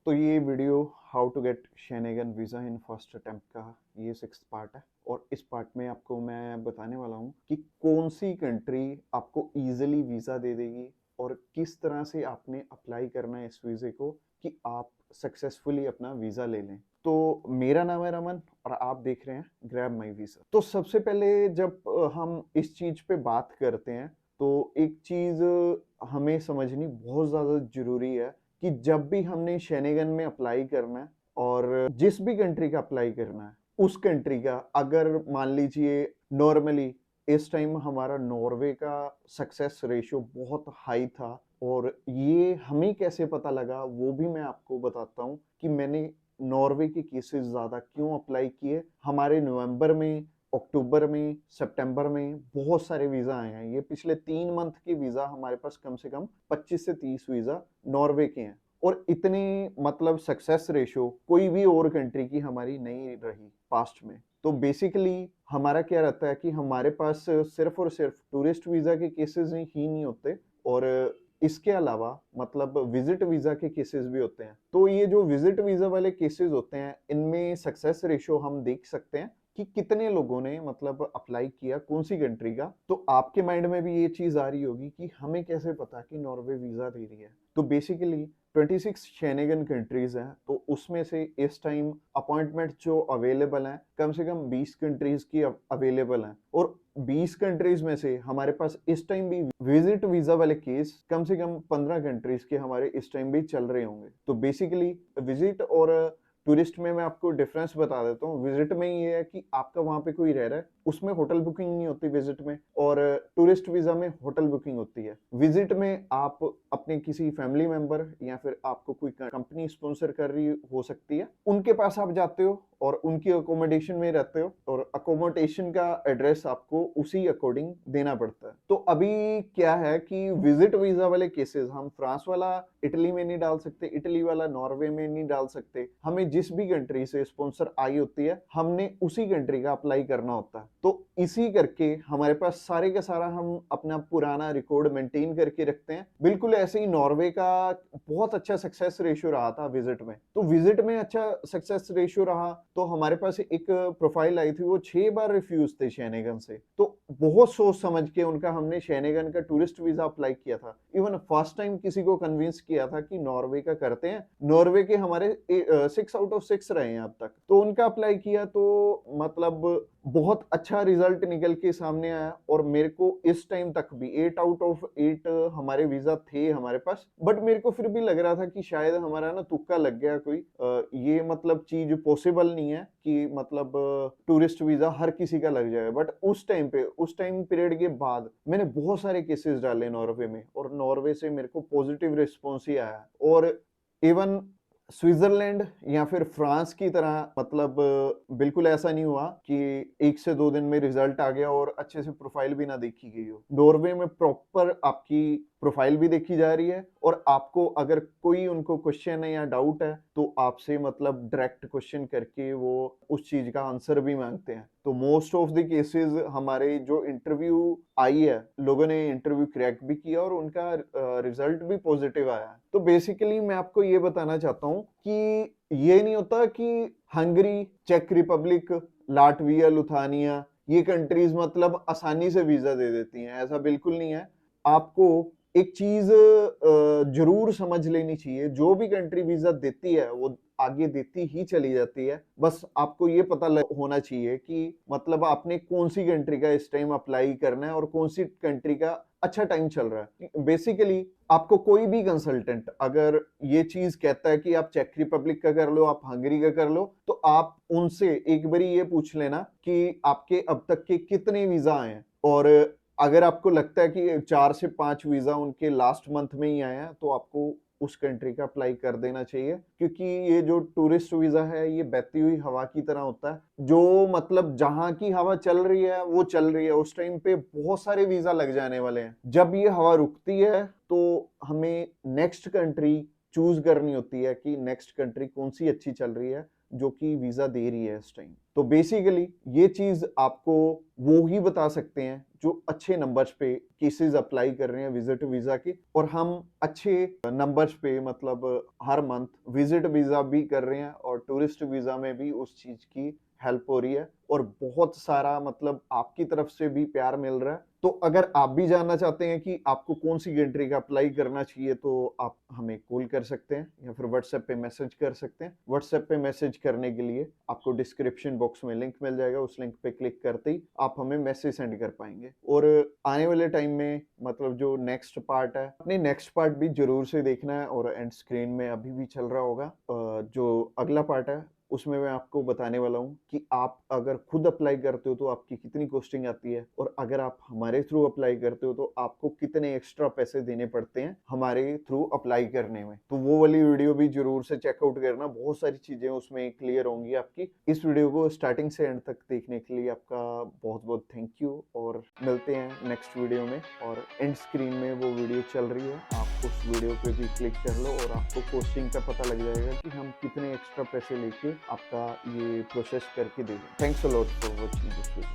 तो ये video how to get Schengen visa in first attempt का ये 6th पार्ट है और इस पार्ट में आपको मैं बताने वाला हूँ कि कौन सी कंट्री आपको इजीली वीज़ा दे देगी और किस तरह से आपने अप्लाई करना है इस वीज़े को कि आप सक्सेसफुली अपना वीज़ा ले लें। तो मेरा नाम है रमन और आप देख रहे हैं ग्रैब माई वीज़ा। तो सबसे पहले जब हम इस चीज़ पे बात करते हैं तो एक चीज़ हमें समझनी बहुत ज़्यादा ज़रूरी है कि जब भी हमने शेनेगन में अप्लाई करना है और जिस भी कंट्री का अप्लाई करना है, उस कंट्री का अगर मान लीजिए नॉर्मली इस टाइम हमारा नॉर्वे का सक्सेस रेशियो बहुत हाई था और ये हमें कैसे पता लगा वो भी मैं आपको बताता हूँ कि मैंने नॉर्वे के केसेस ज़्यादा क्यों अप्लाई किए। हमारे नवंबर में, अक्टूबर में, सितंबर में बहुत सारे वीज़ा आए हैं। ये पिछले 3 मंथ के वीज़ा हमारे पास कम से कम 25 से 30 वीज़ा नॉर्वे के हैं और इतनी मतलब सक्सेस रेशियो कोई भी और कंट्री की हमारी नहीं रही पास्ट में। तो बेसिकली हमारा क्या रहता है कि हमारे पास सिर्फ और सिर्फ टूरिस्ट वीज़ा के केसेस ही नहीं होते और इसके अलावा मतलब विजिट वीज़ा के केसेस भी होते हैं। तो ये जो विजिट वीज़ा वाले केसेस होते हैं, इनमें सक्सेस रेशियो हम देख सकते हैं कि कितने लोगों ने मतलब अप्लाई किया कौन सी कंट्री का। तो आपके माइंड में भी ये चीज आ रही होगी कि हमें कैसे पता कि नॉर्वे वीजा दे रही है। तो बेसिकली 26 शेनेगन कंट्रीज हैं तो उसमें से इस टाइम अपॉइंटमेंट जो अवेलेबल हैं कम से कम 20 कंट्रीज की अवेलेबल हैं और 20 कंट्रीज में से हमारे पास इस टाइम भी विजिट वीजा वाले केस कम से कम 15 कंट्रीज के हमारे इस टाइम भी चल रहे होंगे। तो बेसिकली विजिट और टूरिस्ट में मैं आपको डिफरेंस बता देता हूँ। विजिट में ये है कि आपका वहां पे कोई रह रहा है, उसमें होटल बुकिंग नहीं होती विजिट में, और टूरिस्ट वीजा में होटल बुकिंग होती है। विजिट में आप अपने किसी फैमिली मेंबर या फिर आपको कोई कंपनी स्पॉन्सर कर रही हो सकती है, उनके पास आप जाते हो और उनकी अकोमोडेशन में रहते हो और अकोमोडेशन का एड्रेस आपको उसी अकॉर्डिंग देना पड़ता है। तो अभी क्या है कि विजिट वीजा वाले केसेस हम फ्रांस वाला इटली में नहीं डाल सकते, इटली वाला नॉर्वे में नहीं डाल सकते। हमें जिस भी कंट्री से स्पॉन्सर आई होती है हमने उसी कंट्री का अप्लाई करना होता है। तो इसी करके हमारे पास सारे का सारा हम अपना पुराना रिकॉर्ड मेंटेन करके रखते हैं। बिल्कुल ऐसे ही नॉर्वे का बहुत अच्छा सक्सेस रेशियो रहा था विजिट में। तो विजिट में अच्छा सक्सेस रेशियो रहा तो हमारे पास एक प्रोफाइल आई थी, वो 6 बार रिफ्यूज थे शेनेगन से। तो बहुत सोच समझ के उनका हमने शेनेगन का टूरिस्ट वीजा अप्लाई किया था। इवन फर्स्ट टाइम किसी को कन्विंस किया था कि नॉर्वे का करते हैं। नॉर्वे के हमारे 6 आउट ऑफ 6 रहे हैं अब तक। तो उनका अप्लाई किया तो मतलब बहुत अच्छा रिजल्ट निकल के सामने आया और मेरे को इस टाइम तक भी 8 आउट ऑफ 8 हमारे वीजा थे हमारे पास। बट मेरे को फिर भी लग रहा था कि शायद हमारा ना तुक्का लग गया कोई, ये मतलब चीज पॉसिबल नहीं है कि मतलब टूरिस्ट वीजा हर किसी का लग जाए। बट उस टाइम पे, उस टाइम पीरियड के बाद मैंने बहुत सारे केसेस डाले नॉर्वे में और नॉर्वे से मेरे को पॉजिटिव रिस्पॉन्स ही आया। और इवन स्विट्जरलैंड या फिर फ्रांस की तरह मतलब बिल्कुल ऐसा नहीं हुआ कि 1 से 2 दिन में रिजल्ट आ गया और अच्छे से प्रोफाइल भी ना देखी गई हो। नॉर्वे में प्रॉपर आपकी प्रोफाइल भी देखी जा रही है और आपको अगर कोई उनको क्वेश्चन है या डाउट है तो आपसे मतलब डायरेक्ट क्वेश्चन करके वो उस चीज का आंसर भी मांगते हैं। तो मोस्ट ऑफ द केसेस हमारे जो इंटरव्यू आई है, लोगों ने इंटरव्यू क्रैक भी किया और उनका रिजल्ट भी पॉजिटिव आया। तो बेसिकली मैं आपको ये बताना चाहता हूँ कि ये नहीं होता कि हंगरी, चेक रिपब्लिक, लाटविया, लुथानिया ये कंट्रीज मतलब आसानी से वीजा दे देती हैं, ऐसा बिल्कुल नहीं है। आपको एक चीज जरूर समझ लेनी चाहिए, जो भी कंट्री वीजा देती है वो आगे देती ही चली जाती है। बस आपको ये पता होना चाहिए कि मतलब आपने कौन सी कंट्री का इस टाइम अप्लाई करना है और कौन सी कंट्री का अच्छा टाइम चल रहा है। बेसिकली आपको कोई भी कंसल्टेंट अगर ये चीज कहता है कि आप चेक रिपब्लिक का कर लो, आप हंगरी का कर लो, तो आप उनसे एक बारी ये पूछ लेना कि आपके अब तक के कितने वीजा आए हैं। और अगर आपको लगता है कि 4 से 5 वीजा उनके लास्ट मंथ में ही आए हैं तो आपको उस कंट्री का अप्लाई कर देना चाहिए, क्योंकि ये जो टूरिस्ट वीजा है ये बहती हुई हवा की तरह होता है। जो मतलब जहां की हवा चल रही है वो चल रही है, उस टाइम पे बहुत सारे वीजा लग जाने वाले हैं। जब ये हवा रुकती है तो हमें नेक्स्ट कंट्री चूज करनी होती है कि नेक्स्ट कंट्री कौन सी अच्छी चल रही है। जो कि वीजा दे रही है इस टाइम। तो बेसिकली ये चीज आपको वो ही बता सकते हैं जो अच्छे नंबर्स पे केसेस अप्लाई कर रहे हैं विजिट वीजा के, और हम अच्छे नंबर्स पे मतलब हर मंथ विजिट वीजा भी कर रहे हैं और टूरिस्ट वीजा में भी उस चीज की हेल्प हो रही है और बहुत सारा मतलब आपकी तरफ से भी प्यार मिल रहा है। तो अगर आप भी जानना चाहते हैं कि आपको कौन सी कंट्री का अप्लाई करना चाहिए तो आप हमें कॉल कर सकते हैं या फिर व्हाट्सएप पे मैसेज कर सकते हैं। व्हाट्सएप पे मैसेज करने के लिए आपको डिस्क्रिप्शन बॉक्स में लिंक मिल जाएगा, उस लिंक पे क्लिक करते ही आप हमें मैसेज सेंड कर पाएंगे। और आने वाले टाइम में मतलब जो नेक्स्ट पार्ट है, अपने नेक्स्ट पार्ट भी जरूर से देखना है और एंड स्क्रीन में अभी भी चल रहा होगा। जो अगला पार्ट है उसमें मैं आपको बताने वाला हूँ कि आप अगर खुद अप्लाई करते हो तो आपकी कितनी कॉस्टिंग आती है, और अगर आप हमारे थ्रू अप्लाई करते हो तो आपको कितने एक्स्ट्रा पैसे देने पड़ते हैं हमारे थ्रू अप्लाई करने में। तो वो वाली वीडियो भी जरूर से चेकआउट करना, बहुत सारी चीजें उसमें क्लियर होंगी आपकी। इस वीडियो को स्टार्टिंग से एंड तक देखने के लिए आपका बहुत बहुत थैंक यू, और मिलते हैं नेक्स्ट वीडियो में। और एंड स्क्रीन में वो वीडियो चल रही है, आप उस वीडियो पे भी क्लिक कर लो और आपको कॉस्टिंग का पता लग जाएगा कि हम कितने एक्स्ट्रा पैसे लेके आपका ये प्रोसेस करके देंगे। Thanks a lot for watching this video.